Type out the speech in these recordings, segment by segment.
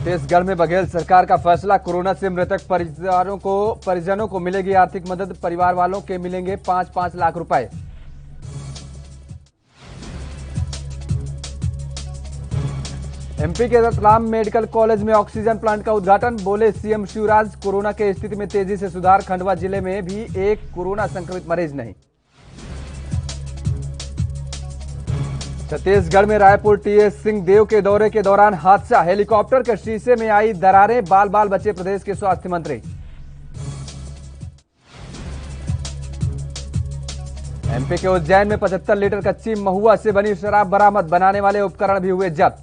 छत्तीसगढ़ में बघेल सरकार का फैसला, कोरोना से मृतक परिजनों को मिलेगी आर्थिक मदद। परिवार वालों के मिलेंगे 5-5 लाख रुपए। एमपी के रतलाम मेडिकल कॉलेज में ऑक्सीजन प्लांट का उद्घाटन, बोले सीएम शिवराज, कोरोना के स्थिति में तेजी से सुधार। खंडवा जिले में भी एक कोरोना संक्रमित मरीज नहीं। छत्तीसगढ़ में रायपुर टीएस सिंहदेव के दौरे के दौरान हादसा, हेलीकॉप्टर के शीशे में आई दरारें, बाल बाल बचे प्रदेश के स्वास्थ्य मंत्री। एमपी के उज्जैन में 75 लीटर कच्ची महुआ से बनी शराब बरामद, बनाने वाले उपकरण भी हुए जब्त।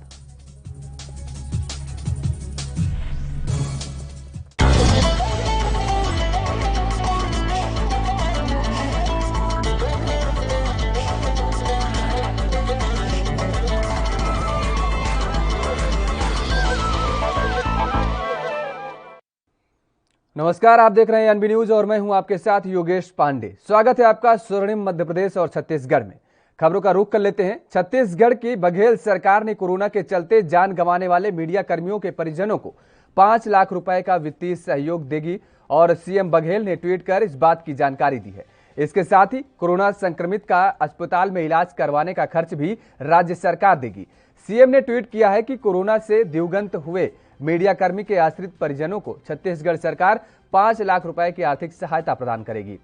नमस्कार, आप देख रहे हैं एनबी न्यूज और मैं हूं आपके साथ योगेश पांडे। स्वागत है आपका स्वर्णिम मध्य प्रदेश और छत्तीसगढ़ में। खबरों का रुख कर लेते हैं। छत्तीसगढ़ की बघेल सरकार ने कोरोना के चलते जान गंवाने वाले मीडिया कर्मियों के परिजनों को 5 लाख रुपए का वित्तीय सहयोग देगी और सीएम बघेल ने ट्वीट कर इस बात की जानकारी दी है। इसके साथ ही कोरोना संक्रमित का अस्पताल में इलाज करवाने का खर्च भी राज्य सरकार देगी। सीएम ने ट्वीट किया है कि कोरोना से दिवंगत हुए मीडिया कर्मी के आश्रित परिजनों को छत्तीसगढ़ सरकार 5 लाख रुपए की आर्थिक सहायता प्रदान करेगी।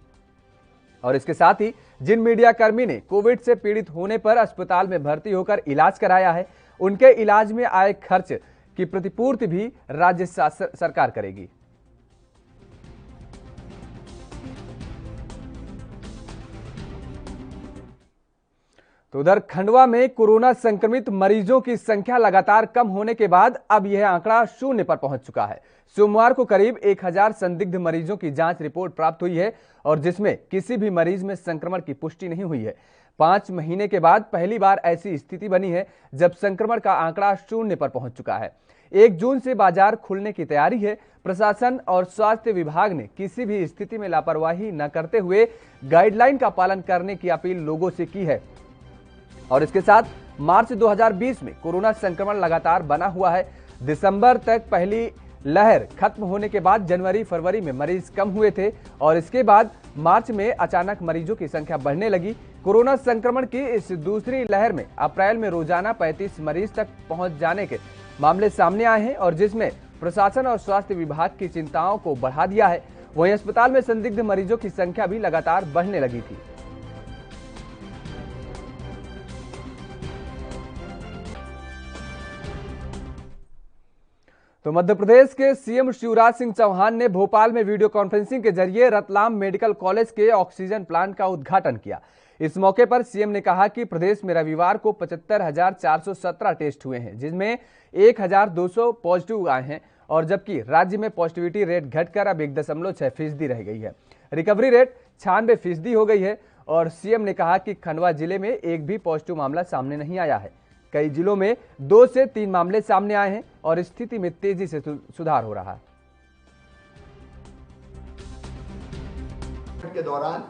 और इसके साथ ही जिन मीडिया कर्मी ने कोविड से पीड़ित होने पर अस्पताल में भर्ती होकर इलाज कराया है, उनके इलाज में आए खर्च की प्रतिपूर्ति भी राज्य सरकार करेगी। तो उधर खंडवा में कोरोना संक्रमित मरीजों की संख्या लगातार कम होने के बाद अब यह आंकड़ा 0 पर पहुंच चुका है। सोमवार को करीब 1000 संदिग्ध मरीजों की जांच रिपोर्ट प्राप्त हुई है और जिसमें किसी भी मरीज में संक्रमण की पुष्टि नहीं हुई है। 5 महीने के बाद पहली बार ऐसी स्थिति बनी है जब संक्रमण का आंकड़ा 0 पर पहुंच चुका है। 1 जून से बाजार खुलने की तैयारी है। प्रशासन और स्वास्थ्य विभाग ने किसी भी स्थिति में लापरवाही न करते हुए गाइडलाइन का पालन करने की अपील लोगों से की है। और इसके साथ मार्च 2020 में कोरोना संक्रमण लगातार बना हुआ है। दिसंबर तक पहली लहर खत्म होने के बाद जनवरी फरवरी में मरीज कम हुए थे और इसके बाद मार्च में अचानक मरीजों की संख्या बढ़ने लगी। कोरोना संक्रमण की इस दूसरी लहर में अप्रैल में रोजाना 35 मरीज तक पहुंच जाने के मामले सामने आए हैं और जिसमें प्रशासन और स्वास्थ्य विभाग की चिंताओं को बढ़ा दिया है। वहीं अस्पताल में संदिग्ध मरीजों की संख्या भी लगातार बढ़ने लगी थी। तो मध्य प्रदेश के सीएम शिवराज सिंह चौहान ने भोपाल में वीडियो कॉन्फ्रेंसिंग के जरिए रतलाम मेडिकल कॉलेज के ऑक्सीजन प्लांट का उद्घाटन किया। इस मौके पर सीएम ने कहा कि प्रदेश में रविवार को 75,417 टेस्ट हुए हैं, जिसमें 1,200 पॉजिटिव आए हैं और जबकि राज्य में पॉजिटिविटी रेट घटकर अब 1.6% रह गई है। रिकवरी रेट 96% हो गई है और सीएम ने कहा कि खंडवा जिले में एक भी पॉजिटिव मामला सामने नहीं आया है। कई जिलों में 2 से 3 मामले सामने आए हैं और स्थिति में तेजी से सुधार हो रहा है। के दौरान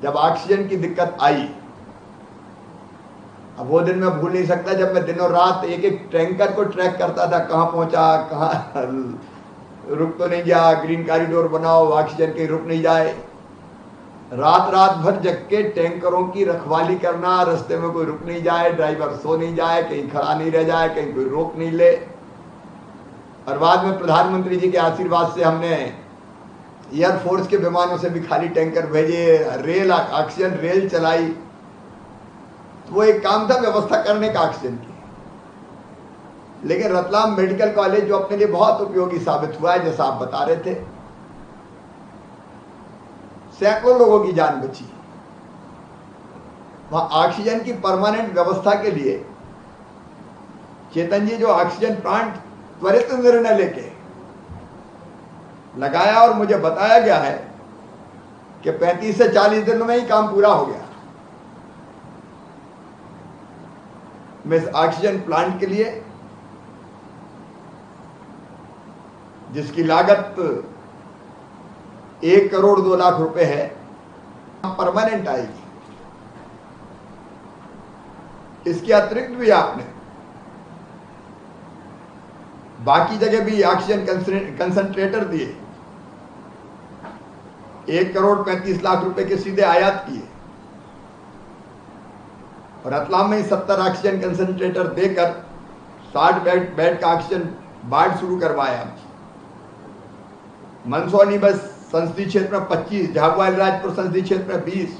जब ऑक्सीजन की दिक्कत आई, अब वो दिन मैं भूल नहीं सकता जब मैं दिनों रात एक एक टैंकर को ट्रैक करता था, कहां पहुंचा, कहां रुक तो नहीं गया, ग्रीन कॉरिडोर बनाओ, ऑक्सीजन कहीं रुक नहीं जाए। रात भर जग के टैंकरों की रखवाली करना, रास्ते में कोई रुक नहीं जाए, ड्राइवर सो नहीं जाए, कहीं खड़ा नहीं रह जाए, कहीं कोई रोक नहीं ले। और बाद में प्रधानमंत्री जी के आशीर्वाद से हमने एयरफोर्स के विमानों से भी खाली टैंकर भेजे, रेल ऑक्सीजन रेल चलाई। तो वो एक काम था व्यवस्था करने का ऑक्सीजन की। लेकिन रतलाम मेडिकल कॉलेज जो अपने लिए बहुत उपयोगी साबित हुआ है, जैसा आप बता रहे थे, सैकड़ों लोगों की जान बची। वहां ऑक्सीजन की परमानेंट व्यवस्था के लिए चेतन जी जो ऑक्सीजन प्लांट त्वरित निर्णय लेके लगाया और मुझे बताया गया है कि 35 से 40 दिनों में ही काम पूरा हो गया। मैं इस ऑक्सीजन प्लांट के लिए जिसकी लागत 1 करोड़ 2 लाख रुपए है, परमानेंट आएगी। इसके अतिरिक्त भी आपने बाकी जगह भी ऑक्सीजन कंसंट्रेटर दिए, 1,35,00,000 रुपए के सीधे आयात किए, और रतलाम में 70 ऑक्सीजन कंसंट्रेटर देकर 60 बेड का ऑक्सीजन वार्ड शुरू करवाया। मंदसौर बस संसदीय क्षेत्र में 25, झाबुआ राजपुर संसदीय क्षेत्र में 20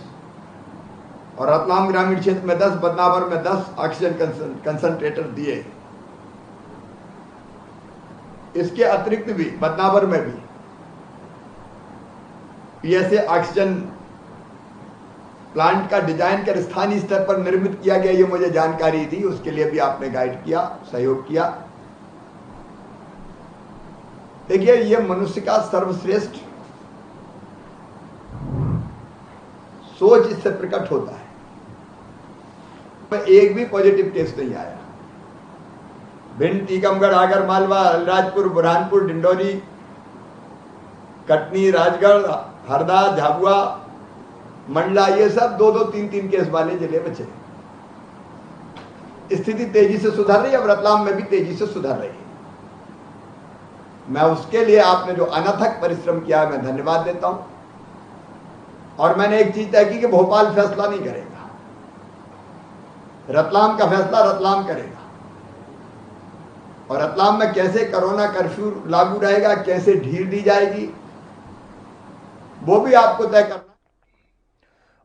और रतलाम ग्रामीण क्षेत्र में 10, बदनावर में 10 ऑक्सीजन कंसंट्रेटर दिए। इसके अतिरिक्त भी बदनावर में भी पीएसए ऑक्सीजन प्लांट का डिजाइन कर स्थानीय स्तर पर निर्मित किया गया, ये मुझे जानकारी थी, उसके लिए भी आपने गाइड किया, सहयोग किया। देखिए, ये मनुष्य का सर्वश्रेष्ठ सोच इससे प्रकट होता है। एक भी पॉजिटिव केस नहीं आया। भिंड, टीकमगढ़, आगर मालवा, अलीराजपुर, बुरहानपुर, डिंडोरी, कटनी, राजगढ़, हरदा, झाबुआ, मंडला, ये सब 2-2, 3-3 केस वाले जिले बचे। स्थिति तेजी से सुधर रही है, अब रतलाम में भी तेजी से सुधर रही है। मैं उसके लिए आपने जो अनथक परिश्रम किया है, मैं धन्यवाद देता हूं। और मैंने एक चीज तय की कि भोपाल फैसला नहीं करेगा, रतलाम का फैसला रतलाम करेगा। और रतलाम में कैसे कोरोना कर्फ्यू लागू रहेगा, कैसे ढील दी जाएगी, वो भी आपको तय करना।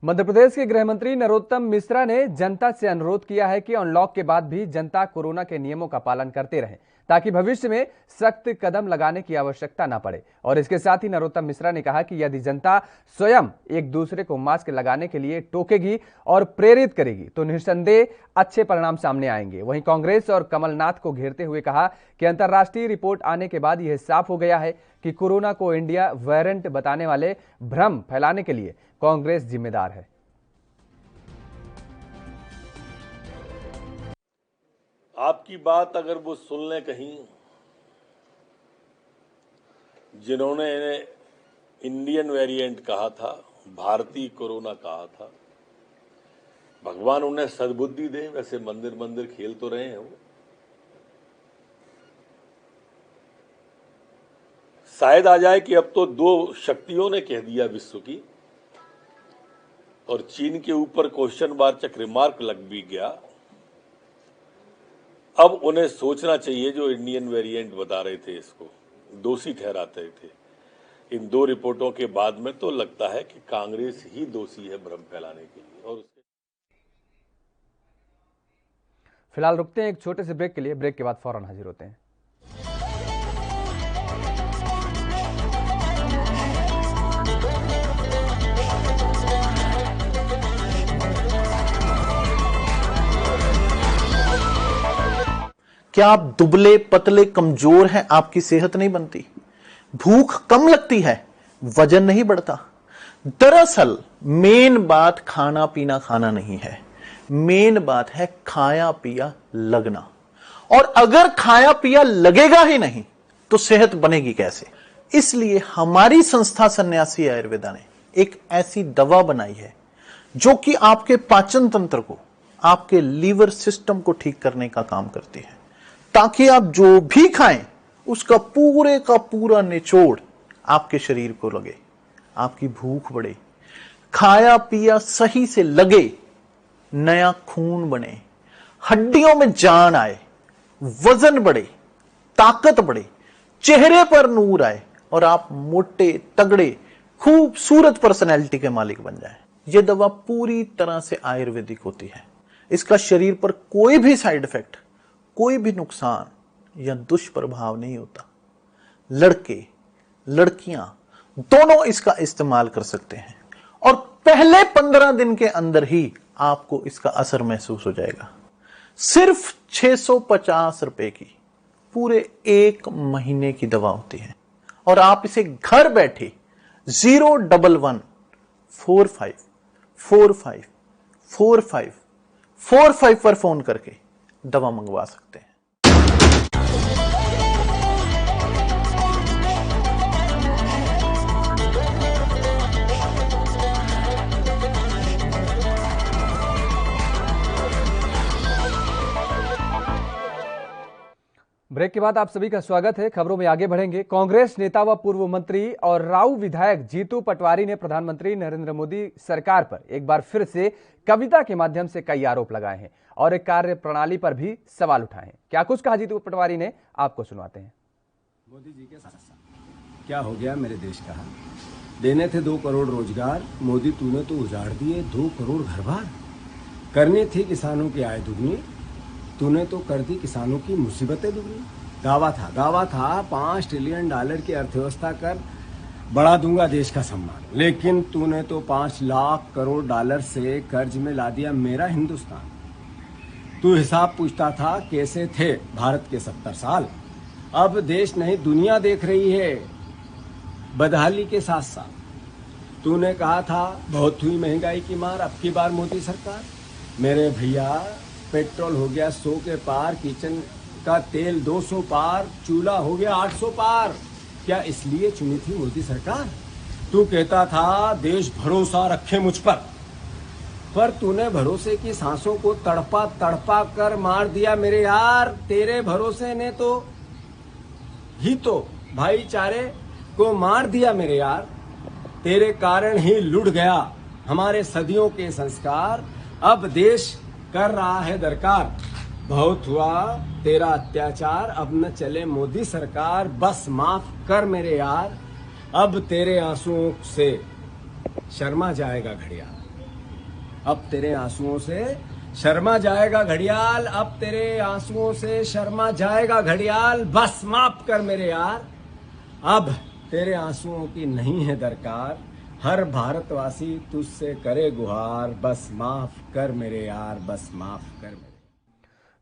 मध्य प्रदेश के गृह मंत्री नरोत्तम मिश्रा ने जनता से अनुरोध किया है कि अनलॉक के बाद भी जनता कोरोना के नियमों का पालन करते रहें, ताकि भविष्य में सख्त कदम लगाने की आवश्यकता न पड़े। और इसके साथ ही नरोत्तम मिश्रा ने कहा कि यदि जनता स्वयं एक दूसरे को मास्क लगाने के लिए टोकेगी और प्रेरित करेगी तो निस्संदेह अच्छे परिणाम सामने आएंगे। वहीं कांग्रेस और कमलनाथ को घेरते हुए कहा कि अंतर्राष्ट्रीय रिपोर्ट आने के बाद यह साफ हो गया है कि कोरोना को इंडिया वेरिएंट बताने वाले भ्रम फैलाने के लिए कांग्रेस जिम्मेदार है। आपकी बात अगर वो सुन लें कहीं, जिन्होंने इंडियन वेरिएंट कहा था, भारतीय कोरोना कहा था, भगवान उन्हें सद्बुद्धि दे। वैसे मंदिर मंदिर खेल तो रहे हैं वो। शायद आ जाए कि अब तो 2 शक्तियों ने कह दिया विश्व की, और चीन के ऊपर क्वेश्चन वाचक रिमार्क लग भी गया। अब उन्हें सोचना चाहिए, जो इंडियन वेरिएंट बता रहे थे इसको दोषी ठहराते थे, इन 2 रिपोर्टों के बाद में तो लगता है कि कांग्रेस ही दोषी है भ्रम फैलाने के लिए। और फिलहाल रुकते हैं एक छोटे से ब्रेक के लिए, ब्रेक के बाद फौरन हाजिर होते हैं। क्या आप दुबले पतले कमजोर हैं? आपकी सेहत नहीं बनती, भूख कम लगती है, वजन नहीं बढ़ता। दरअसल मेन बात खाना पीना खाना नहीं है, मेन बात है खाया पिया लगना। और अगर खाया पिया लगेगा ही नहीं तो सेहत बनेगी कैसे? इसलिए हमारी संस्था सन्यासी आयुर्वेदा ने एक ऐसी दवा बनाई है जो कि आपके पाचन तंत्र को, आपके लीवर सिस्टम को ठीक करने का काम करती है, ताकि आप जो भी खाएं उसका पूरे का पूरा निचोड़ आपके शरीर को लगे, आपकी भूख बढ़े, खाया पिया सही से लगे, नया खून बने, हड्डियों में जान आए, वजन बढ़े, ताकत बढ़े, चेहरे पर नूर आए और आप मोटे तगड़े खूबसूरत पर्सनैलिटी के मालिक बन जाएं। यह दवा पूरी तरह से आयुर्वेदिक होती है। इसका शरीर पर कोई भी साइड इफेक्ट, कोई भी नुकसान या दुष्प्रभाव नहीं होता। लड़के लड़कियां दोनों इसका इस्तेमाल कर सकते हैं और पहले 15 दिन के अंदर ही आपको इसका असर महसूस हो जाएगा। सिर्फ 650 रुपए की पूरे 1 महीने की दवा होती है और आप इसे घर बैठे 01145454545 पर फोन करके दवा मंगवा सकते हैं। ब्रेक के बाद आप सभी का स्वागत है। खबरों में आगे बढ़ेंगे। कांग्रेस नेता व पूर्व मंत्री और राऊ विधायक जीतू पटवारी ने प्रधानमंत्री नरेंद्र मोदी सरकार पर एक बार फिर से कविता के माध्यम से कई आरोप लगाए हैं और एक कार्य प्रणाली पर भी सवाल उठाए हैं। क्या कुछ कहा जीतू पटवारी ने, आपको सुनाते हैं। मोदी जी के साथ क्या हो गया मेरे देश का? देने थे 2 करोड़ रोजगार, मोदी तूने तो उजाड़ दिए 2 करोड़ घर बार। करनी थी किसानों की आय दुगनी, तूने तो कर दी किसानों की मुसीबतें दुगनी। दावा था 5 ट्रिलियन डॉलर की अर्थव्यवस्था कर बढ़ा दूंगा देश का सम्मान, लेकिन तूने तो 5 लाख करोड़ डॉलर से कर्ज में ला दिया मेरा हिंदुस्तान। तू हिसाब पूछता था कैसे थे भारत के 70 साल, अब देश नहीं दुनिया देख रही है बदहाली के साथ साथ। तूने कहा था बहुत हुई महंगाई की मार, अब की बार मोदी सरकार। मेरे भैया पेट्रोल हो गया 100 के पार, किचन का तेल 200 पार, चूल्हा हो गया 800 पार। क्या इसलिए चुनी थी मोदी सरकार? तू कहता था देश भरोसा रखे मुझ पर तूने भरोसे की सांसों को तड़पा तड़पा कर मार दिया मेरे यार। तेरे भरोसे ने तो भाईचारे को मार दिया मेरे यार। तेरे कारण ही लुढ़ गया हमारे सदियों के संस्कार, अब देश कर रहा है दरकार। बहुत हुआ तेरा अत्याचार, अब न चले मोदी सरकार, बस माफ कर मेरे यार। अब तेरे आंसुओं से शर्मा जाएगा घड़ियाल, अब तेरे आंसुओं से शर्मा जाएगा घड़ियाल, अब तेरे आंसुओं से शर्मा जाएगा घड़ियाल, बस माफ कर मेरे यार। अब तेरे आंसुओं की नहीं है दरकार, हर भारतवासी तुझसे करे गुहार, बस माफ कर मेरे यार, बस माफ कर मेरे।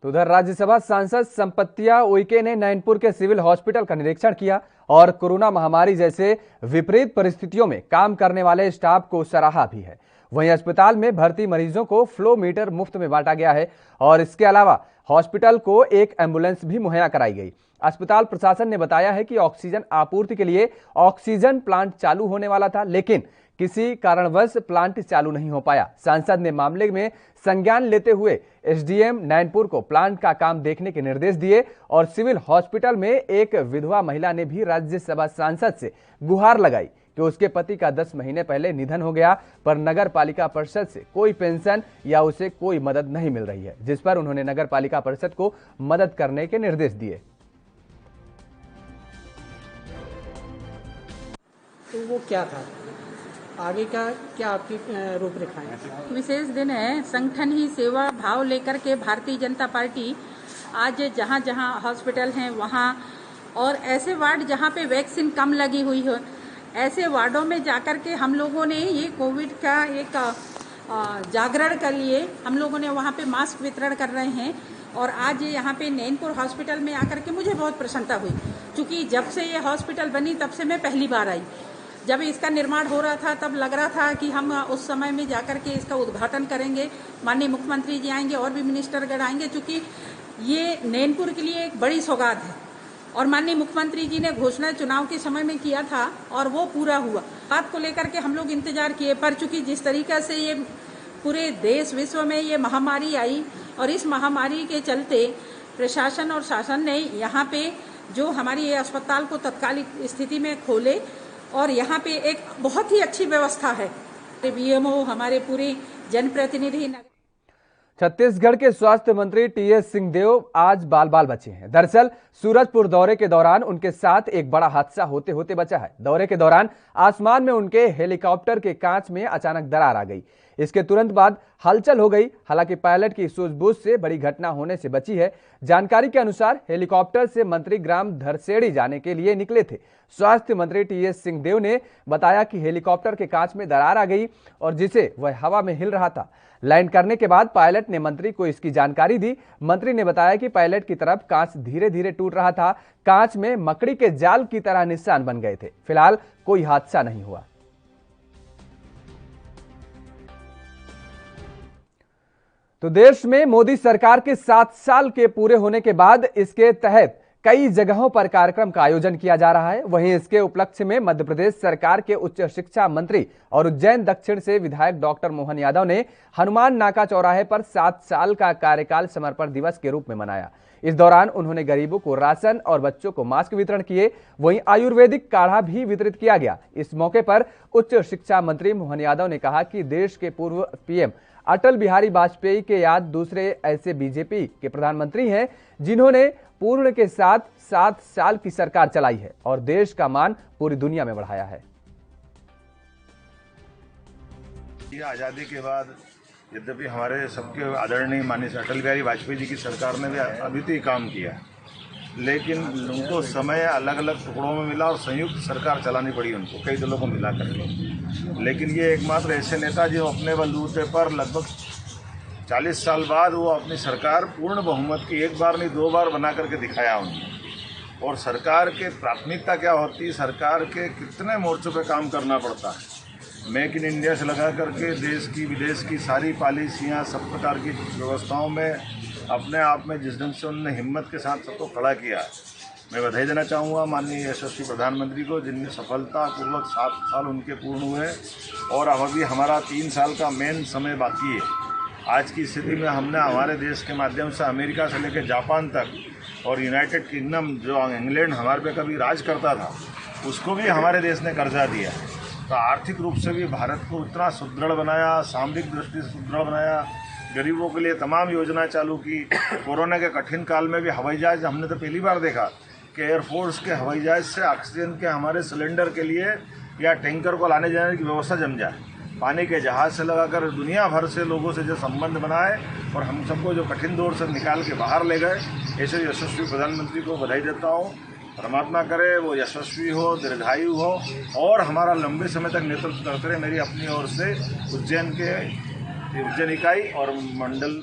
तो उधर राज्यसभा सांसद संपत्तिया उइके ने नैनपुर के सिविल हॉस्पिटल का निरीक्षण किया और कोरोना महामारी जैसे विपरीत परिस्थितियों में काम करने वाले स्टाफ को सराहा भी है। वहीं अस्पताल में भर्ती मरीजों को फ्लो मीटर मुफ्त में बांटा गया है और इसके अलावा हॉस्पिटल को एक एम्बुलेंस भी मुहैया कराई गई। अस्पताल प्रशासन ने बताया है कि ऑक्सीजन आपूर्ति के लिए ऑक्सीजन प्लांट चालू होने वाला था, लेकिन किसी कारणवश प्लांट चालू नहीं हो पाया। सांसद ने मामले में संज्ञान लेते हुए एसडीएम नैनपुर को प्लांट का काम देखने के निर्देश दिए और सिविल हॉस्पिटल में एक विधवा महिला ने भी राज्यसभा सांसद से गुहार लगाई कि उसके पति का 10 महीने पहले निधन हो गया, पर नगर पालिका परिषद से कोई पेंशन या उसे कोई मदद नहीं मिल रही है, जिस पर उन्होंने नगर पालिका परिषद को मदद करने के निर्देश दिए। तो वो क्या था, आगे का क्या आपकी रूपरेखाएं? विशेष दिन है, संगठन ही सेवा भाव लेकर के भारतीय जनता पार्टी आज जहां जहां हॉस्पिटल हैं वहां और ऐसे वार्ड जहां पे वैक्सीन कम लगी हुई हो, ऐसे वार्डों में जाकर के हम लोगों ने ये कोविड का एक जागरण कर लिए। हम लोगों ने वहाँ पे मास्क वितरण कर रहे हैं और आज यहाँ पे नैनपुर हॉस्पिटल में आकर के मुझे बहुत प्रसन्नता हुई, क्योंकि जब से ये हॉस्पिटल बनी तब से मैं पहली बार आई। जब इसका निर्माण हो रहा था तब लग रहा था कि हम उस समय में जाकर के इसका उद्घाटन करेंगे, माननीय मुख्यमंत्री जी आएंगे और भी मिनिस्टरगण आएंगे, क्योंकि ये नैनपुर के लिए एक बड़ी सौगात है और माननीय मुख्यमंत्री जी ने घोषणा चुनाव के समय में किया था और वो पूरा हुआ। बात को लेकर के हम लोग इंतजार किए, पर चूंकि जिस तरीका से ये पूरे देश विश्व में ये महामारी आई और इस महामारी के चलते प्रशासन और शासन ने यहाँ पे जो हमारी ये अस्पताल को तत्कालिक स्थिति में खोले और यहाँ पे एक बहुत ही अच्छी व्यवस्था है। बीएमओ, हमारे पूरे जनप्रतिनिधि। छत्तीसगढ़ के स्वास्थ्य मंत्री टीएस सिंहदेव आज बाल बाल बचे हैं। दरअसल सूरजपुर दौरे के दौरान उनके साथ एक बड़ा हादसा होते होते बचा है। दौरे के दौरान आसमान में उनके हेलीकॉप्टर के कांच में अचानक दरार आ गई। इसके तुरंत बाद हलचल हो गई। हालांकि पायलट की सूझबूझ से बड़ी घटना होने से बची है। जानकारी के अनुसार हेलीकॉप्टर से मंत्री ग्राम धरसेड़ी जाने के लिए निकले थे। स्वास्थ्य मंत्री टीएस सिंहदेव ने बताया कि हेलीकॉप्टर के कांच में दरार आ गई और जिसे वह हवा में हिल रहा था। लैंड करने के बाद पायलट ने मंत्री को इसकी जानकारी दी। मंत्री ने बताया कि पायलट की तरफ कांच धीरे धीरे टूट रहा था। कांच में मकड़ी के जाल की तरह निशान बन गए थे। फिलहाल कोई हादसा नहीं हुआ। तो देश में मोदी सरकार के 7 साल के पूरे होने के बाद इसके तहत कई जगहों पर कार्यक्रम का आयोजन किया जा रहा है। वहीं इसके उपलक्ष्य में मध्य प्रदेश सरकार के उच्च शिक्षा मंत्री और उज्जैन दक्षिण से विधायक डॉक्टर मोहन यादव ने हनुमान नाका चौराहे पर 7 साल का कार्यकाल समर्पण दिवस के रूप में मनाया। इस दौरान उन्होंने गरीबों को राशन और बच्चों को मास्क वितरण किए। वहीं आयुर्वेदिक काढ़ा भी वितरित किया गया। इस मौके पर उच्च शिक्षा मंत्री मोहन यादव ने कहा कि देश के पूर्व पीएम अटल बिहारी वाजपेयी के याद दूसरे ऐसे बीजेपी के प्रधानमंत्री हैं जिन्होंने पूर्ण के साथ 7 साल की सरकार चलाई है और देश का मान पूरी दुनिया में बढ़ाया है। आज़ादी के बाद यद्यपि हमारे सबके आदरणीय माननीय अटल बिहारी वाजपेयी जी की सरकार ने भी अद्वितीय काम किया, लेकिन उनको समय अलग अलग टुकड़ों में मिला और संयुक्त सरकार चलानी पड़ी उनको, कई दलों को मिला करके। लेकिन ये एकमात्र ऐसे नेता जो अपने बलबूते पर लगभग 40 साल बाद वो अपनी सरकार पूर्ण बहुमत की एक बार नहीं 2 बार बना करके दिखाया उन्होंने। और सरकार के प्राथमिकता क्या होती है, सरकार के कितने मोर्चों पे काम करना पड़ता है। मेक इन इंडिया से लगा करके देश की विदेश की सारी पॉलिसियाँ, सब प्रकार की व्यवस्थाओं में अपने आप में जिस ढंग से उन्होंने हिम्मत के साथ सबको खड़ा किया, मैं बधाई देना चाहूँगा माननीय यशस्वी प्रधानमंत्री को, जिनमें सफलतापूर्वक 7 साल उनके पूर्ण हुए और अब अभी हमारा 3 साल का मेन समय बाकी है। आज की स्थिति में हमने हमारे देश के माध्यम से अमेरिका से लेकर जापान तक और यूनाइटेड किंगडम जो इंग्लैंड हमारे पे कभी राज करता था उसको भी हमारे देश ने कर्जा दिया। तो आर्थिक रूप से भी भारत को इतना सुदृढ़ बनाया, सामरिक दृष्टि से सुदृढ़ बनाया, गरीबों के लिए तमाम योजनाएं चालू की। कोरोना के कठिन काल में भी हवाई जहाज हमने तो पहली बार देखा कि एयरफोर्स के हवाई जहाज से ऑक्सीजन के हमारे सिलेंडर के लिए या टैंकर को लाने जाने की व्यवस्था जम जाए। पानी के जहाज से लगाकर दुनिया भर से लोगों से जो संबंध बनाए और हम सबको जो कठिन दौर से निकाल के बाहर ले गए, ऐसे यशस्वी प्रधानमंत्री को बधाई देता हूँ। परमात्मा करे वो यशस्वी हो, दीर्घायु हो और हमारा लंबे समय तक नेतृत्व करते रहे। मेरी अपनी ओर से उज्जैन इकाई और मंडल।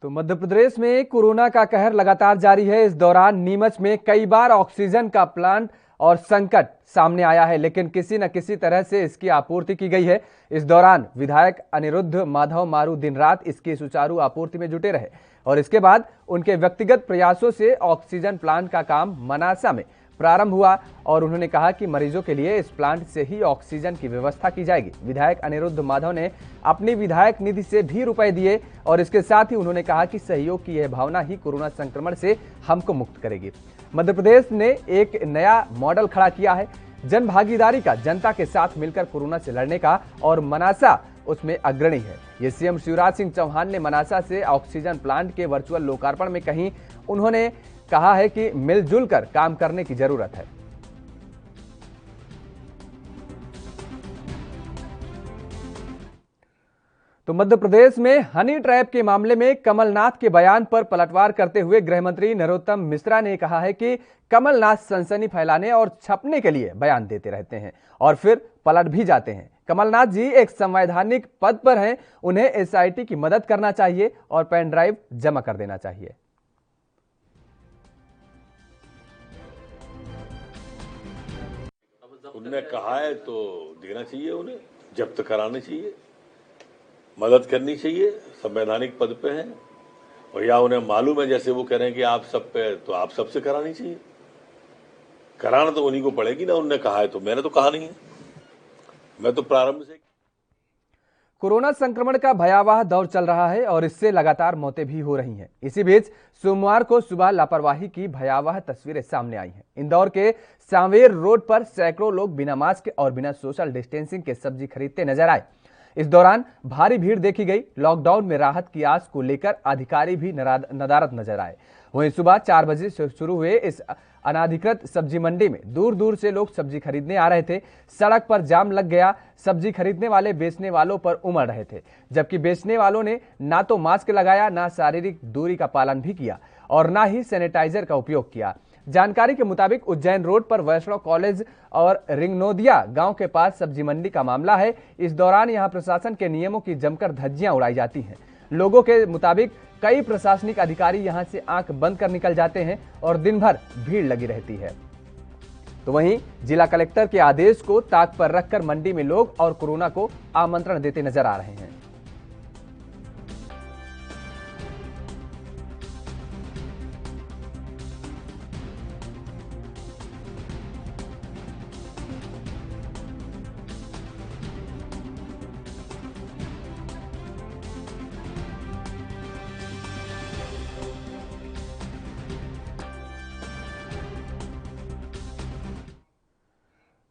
तो मध्य प्रदेश में कोरोना का कहर लगातार जारी है। इस दौरान नीमच में कई बार ऑक्सीजन का प्लांट और संकट सामने आया है, लेकिन किसी न किसी तरह से इसकी आपूर्ति की गई है। इस दौरान विधायक अनिरुद्ध माधव मारू दिन रात इसकी सुचारू आपूर्ति में जुटे रहे और इसके बाद उनके व्यक्तिगत प्रयासों से ऑक्सीजन प्लांट का काम मनासा में प्रारंभ हुआ और उन्होंने कहा कि मरीजों के लिए इस प्लांट से ही ऑक्सीजन की व्यवस्था की जाएगी। विधायक अनिरुद्ध माधव ने अपनी विधायक निधि से भी रुपए दिए और इसके साथ ही उन्होंने कहा कि सहयोग की यह भावना ही कोरोना संक्रमण से हमको मुक्त करेगी। मध्य प्रदेश ने एक नया मॉडल खड़ा किया है जन भागीदारी का, जनता के साथ मिलकर कोरोना से लड़ने का, और मनासा उसमें अग्रणी है। ये सीएम शिवराज सिंह चौहान ने मनासा से ऑक्सीजन प्लांट के वर्चुअल लोकार्पण में कहीं उन्होंने कहा है कि मिलजुल कर काम करने की जरूरत है। तो मध्य प्रदेश में हनी ट्रैप के मामले में कमलनाथ के बयान पर पलटवार करते हुए गृह मंत्री नरोत्तम मिश्रा ने कहा है कि कमलनाथ सनसनी फैलाने और छपने के लिए बयान देते रहते हैं और फिर पलट भी जाते हैं। कमलनाथ जी एक संवैधानिक पद पर हैं, उन्हें एसआईटी की मदद करना चाहिए और पेन ड्राइव जमा कर देना चाहिए। उन्होंने कहा है तो देना चाहिए, उन्हें जब्त कराना चाहिए, मदद करनी चाहिए, संवैधानिक पद पे हैं। और या उन्हें मालूम है, जैसे वो कह रहे हैं कि आप सब पे, तो आप सबसे करानी चाहिए। कराना तो उन्हीं को पड़ेगी ना, उन्होंने कहा है तो, मैंने तो कहा नहीं है। मैं तो प्रारंभ से। कोरोना संक्रमण का भयावह दौर चल रहा है और इससे लगातार मौतें भी हो रही हैं। इसी बीच सोमवार को सुबह लापरवाही की भयावह तस्वीरें सामने आई हैं। इंदौर के सांवेर रोड पर सैकड़ों लोग बिना मास्क और बिना सोशल डिस्टेंसिंग के सब्जी खरीदते नजर आए। इस दौरान भारी भीड़ देखी गई। लॉकडाउन में राहत की आस को लेकर अधिकारी भी नदारद नजर आए। वहीं सुबह 4 बजे से शुरू हुए इस अनाधिकृत सब्जी मंडी में दूर दूर से लोग सब्जी खरीदने आ रहे थे। सड़क पर जाम लग गया। सब्जी खरीदने वाले बेचने वालों पर उमड़ रहे थे, जबकि बेचने वालों ने ना तो मास्क लगाया, ना शारीरिक दूरी का पालन भी किया और ना ही सैनिटाइजर का उपयोग किया। जानकारी के मुताबिक उज्जैन रोड पर वैष्णव कॉलेज और रिंगनोदिया गांव के पास सब्जी मंडी का मामला है। इस दौरान यहां प्रशासन के नियमों की जमकर धज्जियां उड़ाई जाती हैं। लोगों के मुताबिक कई प्रशासनिक अधिकारी यहां से आंख बंद कर निकल जाते हैं और दिन भर भीड़ लगी रहती है। तो वहीं जिला कलेक्टर के आदेश को ताक पर रखकर मंडी में लोग और कोरोना को आमंत्रण देते नजर आ रहे हैं।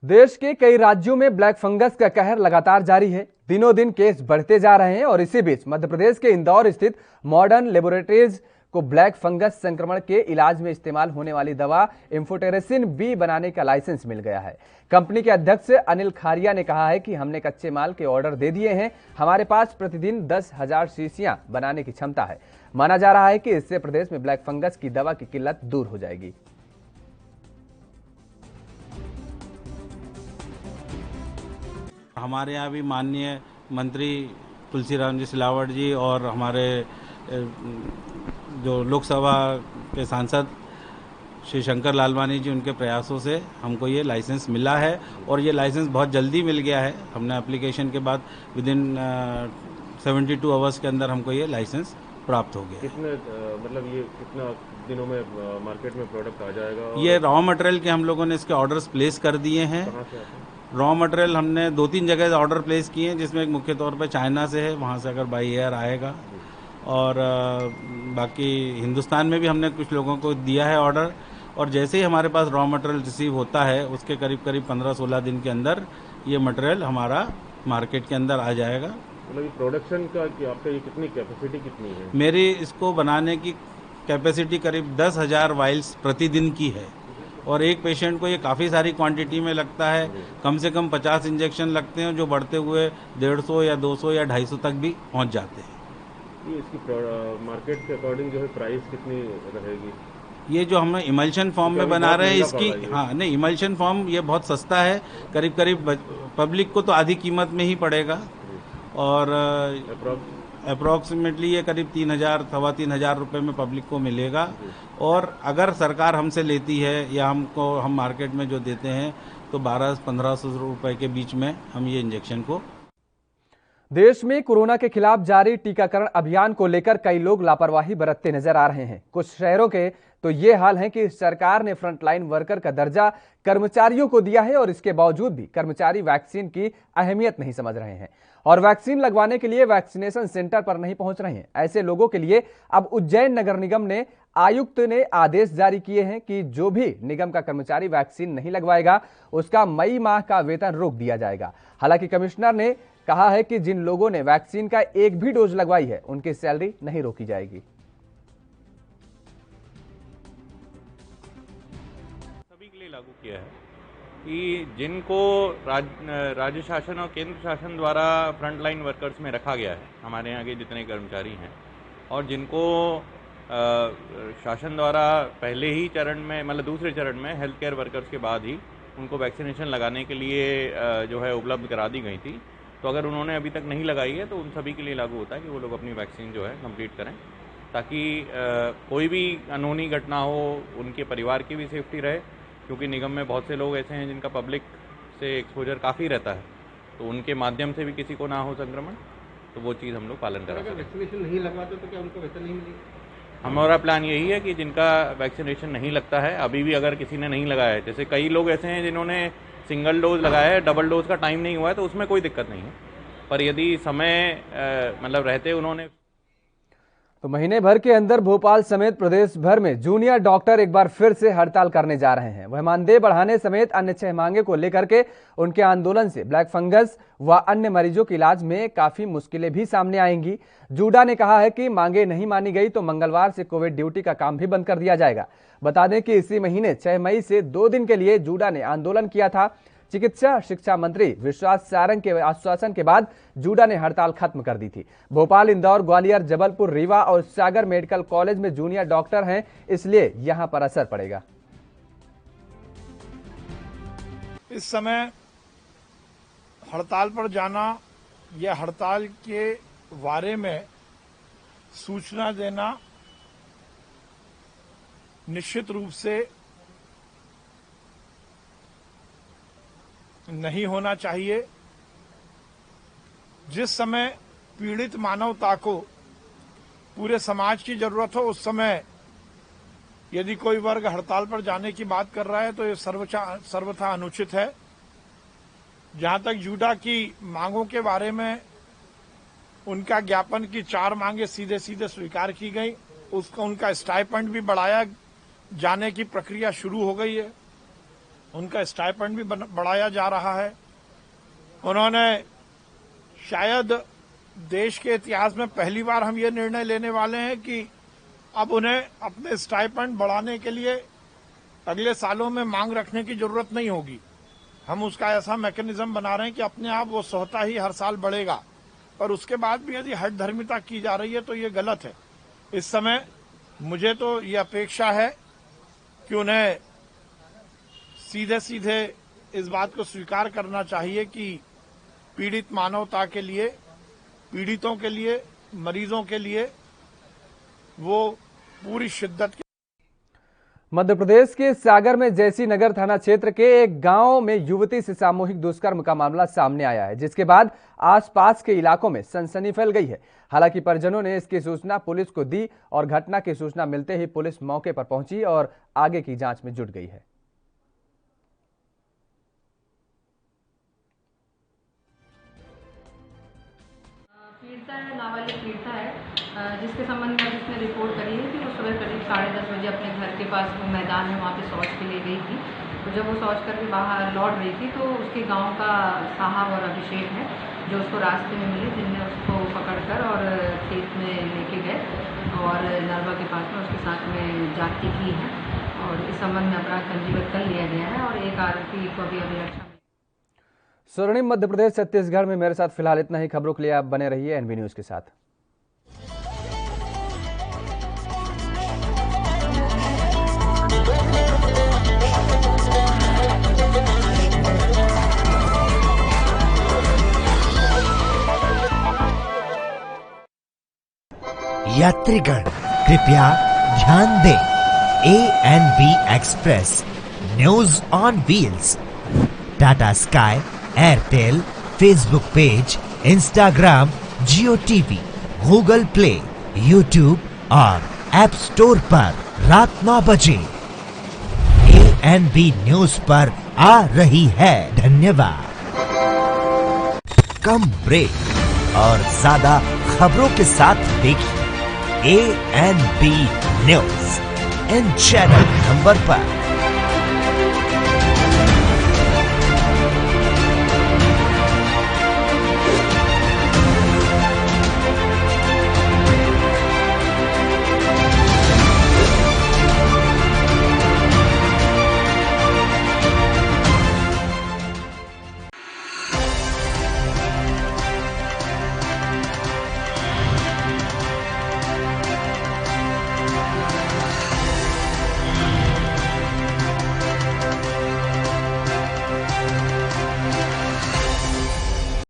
देश के कई राज्यों में ब्लैक फंगस का कहर लगातार जारी है। दिनों दिन केस बढ़ते जा रहे हैं और इसी बीच मध्य प्रदेश के इंदौर स्थित मॉडर्न लेबोरेटरीज को ब्लैक फंगस संक्रमण के इलाज में इस्तेमाल होने वाली दवा एम्फोटेरेसिन बी बनाने का लाइसेंस मिल गया है। कंपनी के अध्यक्ष अनिल खारिया ने कहा है कि हमने कच्चे माल के ऑर्डर दे दिए हैं। हमारे पास प्रतिदिन 10,000 शीशियां बनाने की क्षमता है। माना जा रहा है कि इससे प्रदेश में ब्लैक फंगस की दवा की किल्लत दूर हो जाएगी। हमारे यहाँ भी माननीय मंत्री तुलसीराम जी सिलावट जी और हमारे जो लोकसभा के सांसद श्री शंकर लालवानी जी, उनके प्रयासों से हमको ये लाइसेंस मिला है और ये लाइसेंस बहुत जल्दी मिल गया है। हमने एप्लीकेशन के बाद विदिन 72 आवर्स के अंदर हमको ये लाइसेंस प्राप्त हो गया। कितने मतलब ये कितना दिनों में मार्केट में प्रोडक्ट आ जाएगा? ये रॉ मटेरियल के हम लोगों ने इसके ऑर्डर्स प्लेस कर दिए हैं। कहाँ से आते हैं? रॉ मटेरियल हमने 2-3 जगह ऑर्डर प्लेस किए हैं, जिसमें एक मुख्य तौर पे चाइना से है, वहाँ से अगर बाई एयर आएगा, और बाकी हिंदुस्तान में भी हमने कुछ लोगों को दिया है ऑर्डर। और जैसे ही हमारे पास रॉ मटेरियल रिसीव होता है उसके करीब 15-16 दिन के अंदर ये मटेरियल हमारा मार्केट के अंदर आ जाएगा। मतलब ये प्रोडक्शन का कि आपका ये कितनी कैपेसिटी कितनी है? मेरी इसको बनाने की कैपेसिटी करीब 10,000 वाइल्स प्रतिदिन की है और एक पेशेंट को ये काफ़ी सारी क्वांटिटी में लगता है। कम से कम 50 इंजेक्शन लगते हैं, जो बढ़ते हुए 150 या 200 या 250 तक भी पहुंच जाते हैं। ये इसकी मार्केट के अकॉर्डिंग जो है प्राइस कितनी रहेगी? ये जो हम इमल्शन फॉर्म में बना रहे हैं इसकी, हाँ नहीं, इमल्शन फॉर्म ये बहुत सस्ता है, करीब पब्लिक को तो आधी कीमत में ही पड़ेगा और अप्रॉक्सीमेटली ये करीब 3,000-3,500 रुपये में पब्लिक को मिलेगा। और अगर सरकार हमसे लेती है या हम मार्केट में जो देते हैं तो 1200-1500 रुपये के बीच में हम ये इंजेक्शन को। देश में कोरोना के खिलाफ जारी टीकाकरण अभियान को लेकर कई लोग लापरवाही बरतते नजर आ रहे हैं। कुछ शहरों के तो ये हाल है कि सरकार ने फ्रंटलाइन वर्कर का दर्जा कर्मचारियों को दिया है और इसके बावजूद भी कर्मचारी वैक्सीन की अहमियत नहीं समझ रहे हैं और वैक्सीन लगवाने के लिए वैक्सीनेशन सेंटर पर नहीं पहुंच रहे हैं। ऐसे लोगों के लिए अब उज्जैन नगर निगम ने आयुक्त ने आदेश जारी किए हैं कि जो भी निगम का कर्मचारी वैक्सीन नहीं लगवाएगा उसका मई माह का वेतन रोक दिया जाएगा। हालांकि कमिश्नर ने कहा है कि जिन लोगों ने वैक्सीन का एक भी डोज लगवाई है उनकी सैलरी नहीं रोकी जाएगी। सभी के लिए लागू किया है कि जिनको राज्य शासन और केंद्र शासन द्वारा फ्रंटलाइन वर्कर्स में रखा गया है, हमारे यहाँ के जितने कर्मचारी हैं, और जिनको शासन द्वारा पहले ही चरण में, मतलब दूसरे चरण में हेल्थ केयर वर्कर्स के बाद ही उनको वैक्सीनेशन लगाने के लिए जो है उपलब्ध करा दी गई थी, तो अगर उन्होंने अभी तक नहीं लगाई है तो उन सभी के लिए लागू होता है कि वो लोग अपनी वैक्सीन जो है कंप्लीट करें, ताकि कोई भी अनहोनी घटना हो, उनके परिवार की भी सेफ्टी रहे, क्योंकि निगम में बहुत से लोग ऐसे हैं जिनका पब्लिक से एक्सपोजर काफ़ी रहता है, तो उनके माध्यम से भी किसी को ना हो संक्रमण, तो वो चीज़ हम लोग पालन करा सकें। वैक्सीनेशन नहीं लगवाते तो क्या उनको वेतन नहीं मिलेगा? हमारा प्लान यही है कि जिनका वैक्सीनेशन नहीं लगता है, अभी भी अगर किसी ने नहीं लगाया है, जैसे कई लोग ऐसे हैं जिन्होंने सिंगल डोज लगाया है, डबल डोज का टाइम नहीं हुआ है, तो उसमें कोई दिक्कत नहीं है, पर यदि समय मतलब रहते उन्होंने। तो महीने भर के अंदर भोपाल समेत प्रदेश भर में जूनियर डॉक्टर एक बार फिर से हड़ताल करने जा रहे हैं। वह मानदेय बढ़ाने समेत अन्य 6 मांगे को लेकर के उनके आंदोलन से ब्लैक फंगस व अन्य मरीजों के इलाज में काफी मुश्किलें भी सामने आएंगी। जूडा ने कहा है कि मांगे नहीं मानी गई तो मंगलवार से कोविड ड्यूटी का काम भी बंद कर दिया जाएगा। बता दें कि इसी महीने 6 मई से 2 दिन के लिए जूडा ने आंदोलन किया था। चिकित्सा शिक्षा मंत्री विश्वास सारंग के आश्वासन के बाद जूडा ने हड़ताल खत्म कर दी थी। भोपाल, इंदौर, ग्वालियर, जबलपुर, रीवा और सागर मेडिकल कॉलेज में जूनियर डॉक्टर हैं, इसलिए यहां पर असर पड़ेगा। इस समय हड़ताल पर जाना या हड़ताल के बारे में सूचना देना निश्चित रूप से नहीं होना चाहिए। जिस समय पीड़ित मानवता को पूरे समाज की जरूरत हो, उस समय यदि कोई वर्ग हड़ताल पर जाने की बात कर रहा है तो ये सर्वथा अनुचित है। जहां तक जूडा की मांगों के बारे में, उनका ज्ञापन की 4 मांगे सीधे सीधे स्वीकार की गई, उनका स्टाइपेंड भी बढ़ाया जाने की प्रक्रिया शुरू हो गई है। उनका स्टाइपेंड भी बढ़ाया जा रहा है। उन्होंने शायद देश के इतिहास में पहली बार हम ये निर्णय लेने वाले हैं कि अब उन्हें अपने स्टाइपेंड बढ़ाने के लिए अगले सालों में मांग रखने की जरूरत नहीं होगी। हम उसका ऐसा मैकेनिज्म बना रहे हैं कि अपने आप वो स्वतः ही हर साल बढ़ेगा। पर उसके बाद भी यदि हठधर्मिता की जा रही है तो ये गलत है। इस समय मुझे तो ये अपेक्षा है कि उन्हें सीधे सीधे इस बात को स्वीकार करना चाहिए कि पीड़ित मानवता के लिए, पीड़ितों के लिए, मरीजों के लिए वो पूरी शिद्दत के। मध्य प्रदेश के सागर में जैसी नगर थाना क्षेत्र के एक गांव में युवती से सामूहिक दुष्कर्म का मामला सामने आया है, जिसके बाद आसपास के इलाकों में सनसनी फैल गई है। हालांकि परिजनों ने इसकी सूचना पुलिस को दी और घटना की सूचना मिलते ही पुलिस मौके पर पहुंची और आगे की जांच में जुट गई है। पीड़िता है, नाबालिग पीड़िता है, जिसके संबंध में जिसने रिपोर्ट करी है कि वो सुबह करीब 10:30 बजे अपने घर के पास वो मैदान है वहाँ पे शौच के लिए गई थी। तो जब वो शौच करके बाहर लौट रही थी तो उसके गांव का साहब और अभिषेक है जो उसको रास्ते में मिले, जिनने उसको पकड़कर और खेत में लेके गए और नरवा के पास में उसके साथ में जाति की है और इस संबंध में अपराध पंजीबद्ध कर लिया गया है और एक आरोपी को अभी अभिरक्षा। स्वर्णिम मध्य प्रदेश छत्तीसगढ़ में मेरे साथ फिलहाल इतना ही। खबरों के लिए आप बने रहिए एनबी न्यूज के साथ। यात्रीगण कृपया ध्यान दें, ANB express news on wheels Tata sky, Airtel, Facebook page, Instagram, Jio TV, Google play, YouTube और ऐप स्टोर पर रात 9 बजे ANB न्यूज पर आ रही है। धन्यवाद। कम ब्रेक और ज्यादा खबरों के साथ देखिए ANB news in channel number पर।